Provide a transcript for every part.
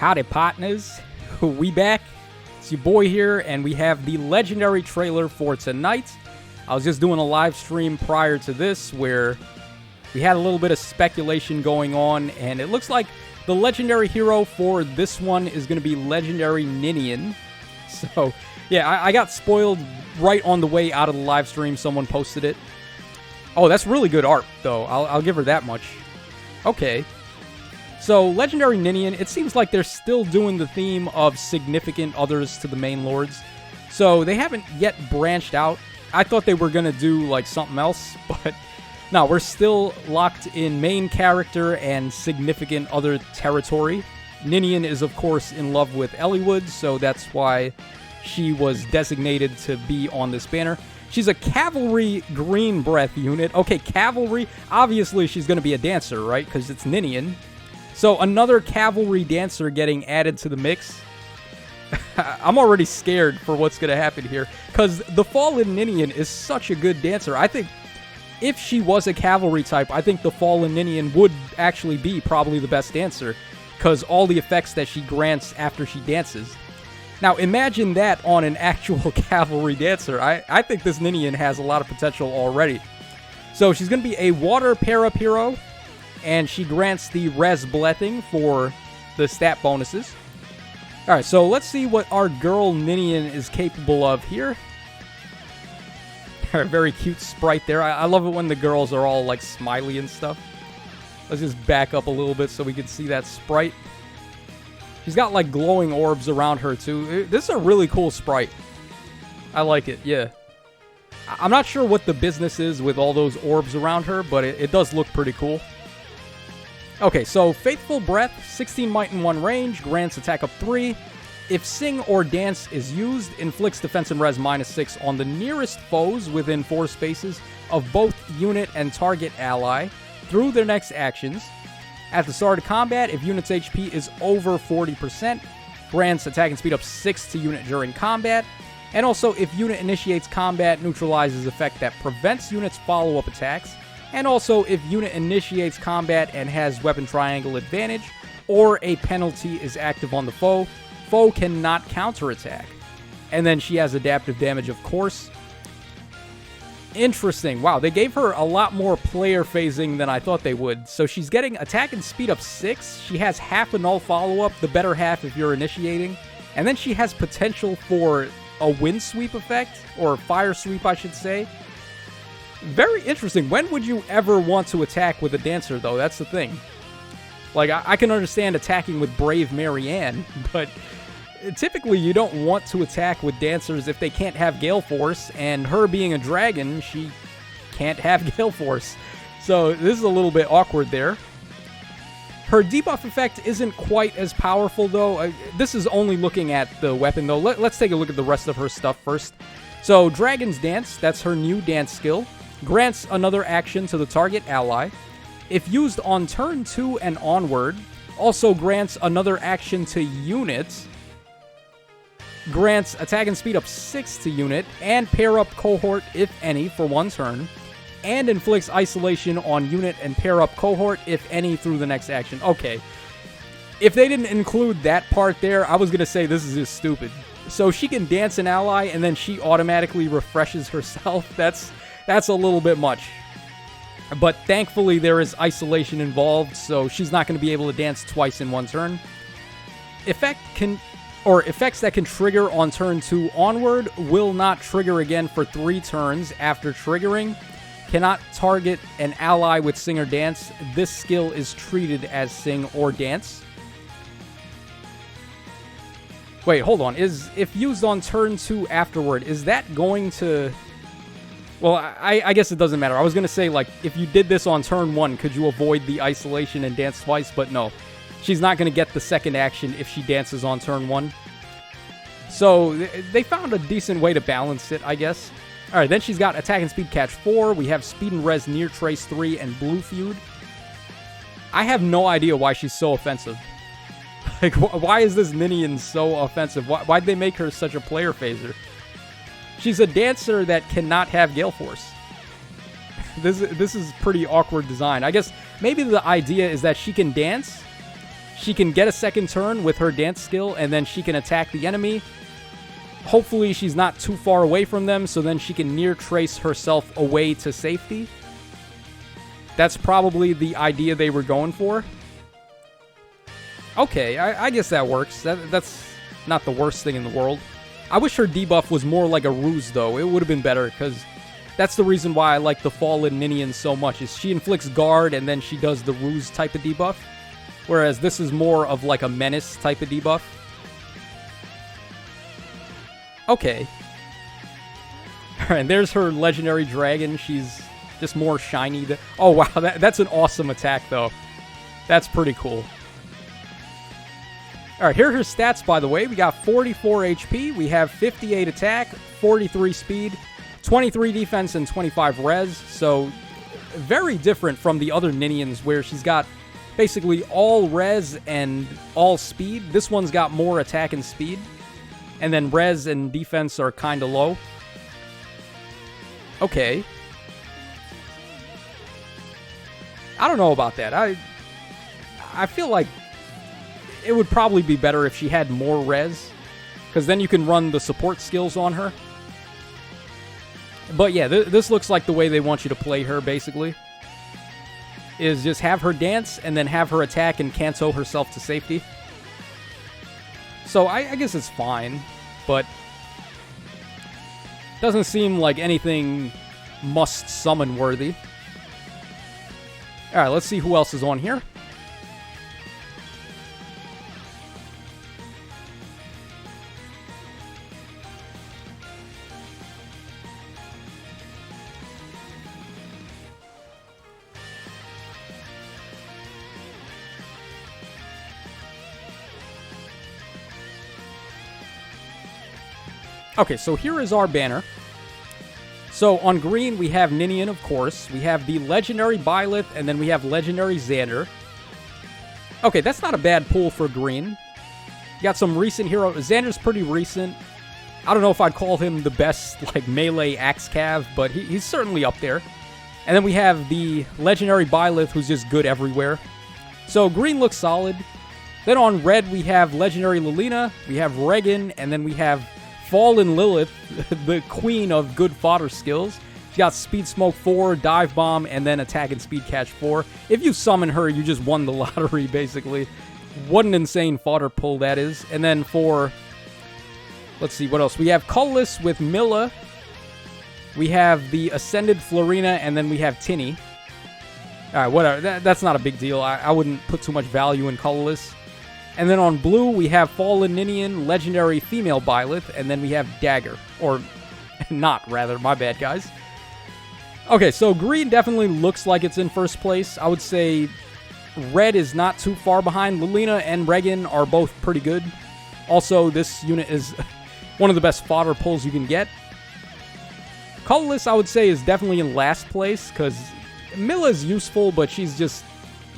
Howdy, partners. We back. It's your boy here, and we have the legendary trailer for tonight. I was just doing a live stream prior to this where we had a little bit of speculation going on, and it looks like the legendary hero for this one is going to be legendary Ninian. So, yeah, I got spoiled right on the way out of the live stream. Someone posted it. Oh, that's really good art, though. I'll give her that much. Okay. So, legendary Ninian, it seems like they're still doing the theme of significant others to the main lords. So, they haven't yet branched out. I thought they were going to do, like, something else, but no, we're still locked in main character and significant other territory. Ninian is, of course, in love with Eliwood, so that's why she was designated to be on this banner. She's a cavalry green breath unit. Okay, cavalry. Obviously, she's going to be a dancer, right? Because it's Ninian. So, another cavalry dancer getting added to the mix. I'm already scared for what's going to happen here. Because the Fallen Ninian is such a good dancer. I think if she was a cavalry type, I think the Fallen Ninian would actually be probably the best dancer. Because all the effects that she grants after she dances. Now, imagine that on an actual cavalry dancer. I think this Ninian has a lot of potential already. So, she's going to be a water pair-up hero. And she grants the Res Blessing for the stat bonuses. Alright, so let's see what our girl Ninian is capable of here. Very cute sprite there. I love it when the girls are all like smiley and stuff. Let's just back up a little bit so we can see that sprite. She's got like glowing orbs around her too. This is a really cool sprite. I like it, yeah. I'm not sure what the business is with all those orbs around her, but it does look pretty cool. Okay, so Faithful Breath, 16 might and 1 range, grants attack up 3. If Sing or Dance is used, inflicts defense and res -6 on the nearest foes within 4 spaces of both unit and target ally through their next actions. At the start of combat, if unit's HP is over 40%, grants attack and speed up 6 to unit during combat. And also, if unit initiates combat, neutralizes effect that prevents units' follow-up attacks. And also, if unit initiates combat and has weapon triangle advantage, or a penalty is active on the foe, foe cannot counterattack. And then she has adaptive damage, of course. Interesting. Wow, they gave her a lot more player phasing than I thought they would. So she's getting attack and speed up 6. She has half a null follow-up, the better half if you're initiating. And then she has potential for a wind sweep effect, or fire sweep, I should say. Very interesting. When would you ever want to attack with a dancer, though? That's the thing. Like, I can understand attacking with Brave Marianne, but typically you don't want to attack with dancers if they can't have Galeforce, and her being a dragon, she can't have Galeforce. So this is a little bit awkward there. Her debuff effect isn't quite as powerful, though. This is only looking at the weapon, though. Let's take a look at the rest of her stuff first. So, Dragon's Dance, that's her new dance skill. Grants another action to the target ally. If used on turn 2 and onward, also grants another action to units. Grants attack and speed up 6 to unit, and pair up cohort, if any, for 1 turn. And inflicts isolation on unit and pair up cohort, if any, through the next action. Okay. If they didn't include that part there, I was going to say this is just stupid. So she can dance an ally, and then she automatically refreshes herself. That's a little bit much. But thankfully, there is isolation involved, so she's not going to be able to dance twice in 1 turn. Effects that can trigger on turn 2 onward will not trigger again for 3 turns after triggering. Cannot target an ally with Sing or Dance. This skill is treated as Sing or Dance. Wait, hold on. If used on turn 2 afterward, is that going to... Well, I guess it doesn't matter. I was going to say, like, if you did this on turn 1, could you avoid the isolation and dance twice? But no. She's not going to get the second action if she dances on turn 1. So, they found a decent way to balance it, I guess. Alright, then she's got Attack and Speed Catch 4. We have Speed and Res Near Trace 3 and Blue Feud. I have no idea why she's so offensive. Like, why is this Ninian so offensive? Why'd they make her such a player phaser? She's a dancer that cannot have Galeforce. This is pretty awkward design. I guess maybe the idea is that she can dance, she can get a second turn with her dance skill, and then she can attack the enemy. Hopefully she's not too far away from them, so then she can near trace herself away to safety. That's probably the idea they were going for. Okay, I guess that works. That's not the worst thing in the world. I wish her debuff was more like a ruse, though. It would have been better, because that's the reason why I like the Fallen Ninian so much, is she inflicts guard, and then she does the ruse type of debuff. Whereas this is more of like a menace type of debuff. Okay. Alright, there's her legendary dragon. She's just more shiny. Oh, wow. That's an awesome attack, though. That's pretty cool. Alright, here are her stats, by the way. We got 44 HP. We have 58 attack, 43 speed, 23 defense, and 25 res. So, very different from the other Ninians, where she's got basically all res and all speed. This one's got more attack and speed. And then res and defense are kind of low. Okay. I don't know about that. I feel like it would probably be better if she had more res, because then you can run the support skills on her. But yeah, this looks like the way they want you to play her, basically. Is just have her dance, and then have her attack and Kanto herself to safety. So I guess it's fine, but doesn't seem like anything must summon worthy. Alright, let's see who else is on here. Okay, so here is our banner. So on green, we have Ninian, of course. We have the legendary Byleth, and then we have legendary Xander. Okay, that's not a bad pull for green. You got some recent hero. Xander's pretty recent. I don't know if I'd call him the best, like, melee axe cav, but he's certainly up there. And then we have the legendary Byleth, who's just good everywhere. So green looks solid. Then on red, we have legendary Lilina, we have Regan, and then we have Fallen Lilith, the queen of good fodder skills. She got Speed Smoke 4, Dive Bomb, and then Attack and Speed Catch 4. If you summon her, you just won the lottery, basically. What an insane fodder pull that is. And then for, let's see, what else? We have Colorless with Milla. We have the Ascended Florina, and then we have Tinny. Alright, whatever. That's not a big deal. I wouldn't put too much value in Colorless. And then on blue, we have Fallen Ninian, legendary female Byleth, and then we have Dagger. Or, not, rather. My bad, guys. Okay, so green definitely looks like it's in first place. I would say red is not too far behind. Lilina and Regan are both pretty good. Also, this unit is one of the best fodder pulls you can get. Colorless, I would say, is definitely in last place, because Milla's useful, but she's just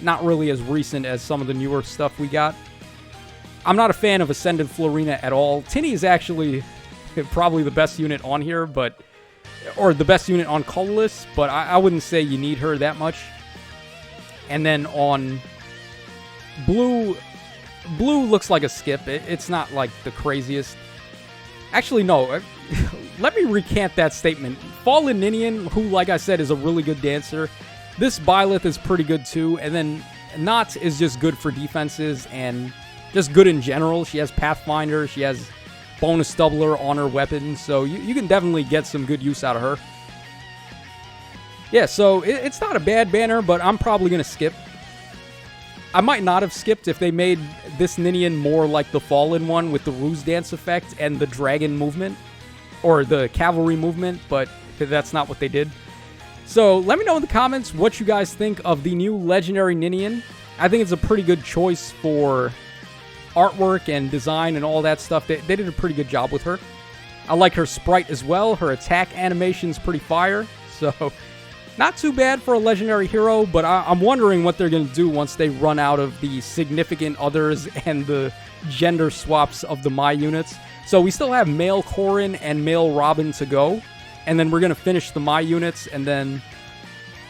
not really as recent as some of the newer stuff we got. I'm not a fan of Ascended Florina at all. Tinny is actually probably the best unit on here, but or the best unit on Colorless, but I wouldn't say you need her that much. And then on blue looks like a skip. It's not like the craziest. Actually, no. Let me recant that statement. Fallen Ninian, who, like I said, is a really good dancer. This Byleth is pretty good too. And then Knot is just good for defenses and just good in general. She has Pathfinder. She has bonus doubler on her weapon. So you can definitely get some good use out of her. Yeah, so it's not a bad banner, but I'm probably going to skip. I might not have skipped if they made this Ninian more like the Fallen one with the Ruse Dance effect and the Dragon movement. Or the Cavalry movement, but that's not what they did. So let me know in the comments what you guys think of the new Legendary Ninian. I think it's a pretty good choice for artwork and design and all that stuff. They did a pretty good job with her. I like her sprite as well. Her attack animation's pretty fire. So not too bad for a legendary hero, but I'm wondering what they're going to do once they run out of the significant others and the gender swaps of the Mai units. So we still have male Corrin and male Robin to go. And then we're going to finish the Mai units, and then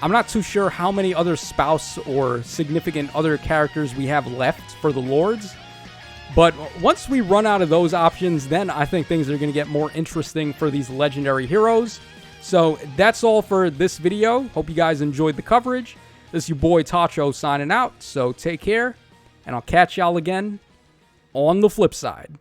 I'm not too sure how many other spouse or significant other characters we have left for the Lords. But once we run out of those options, then I think things are going to get more interesting for these legendary heroes. So that's all for this video. Hope you guys enjoyed the coverage. This is your boy Tacho signing out. So take care, and I'll catch y'all again on the flip side.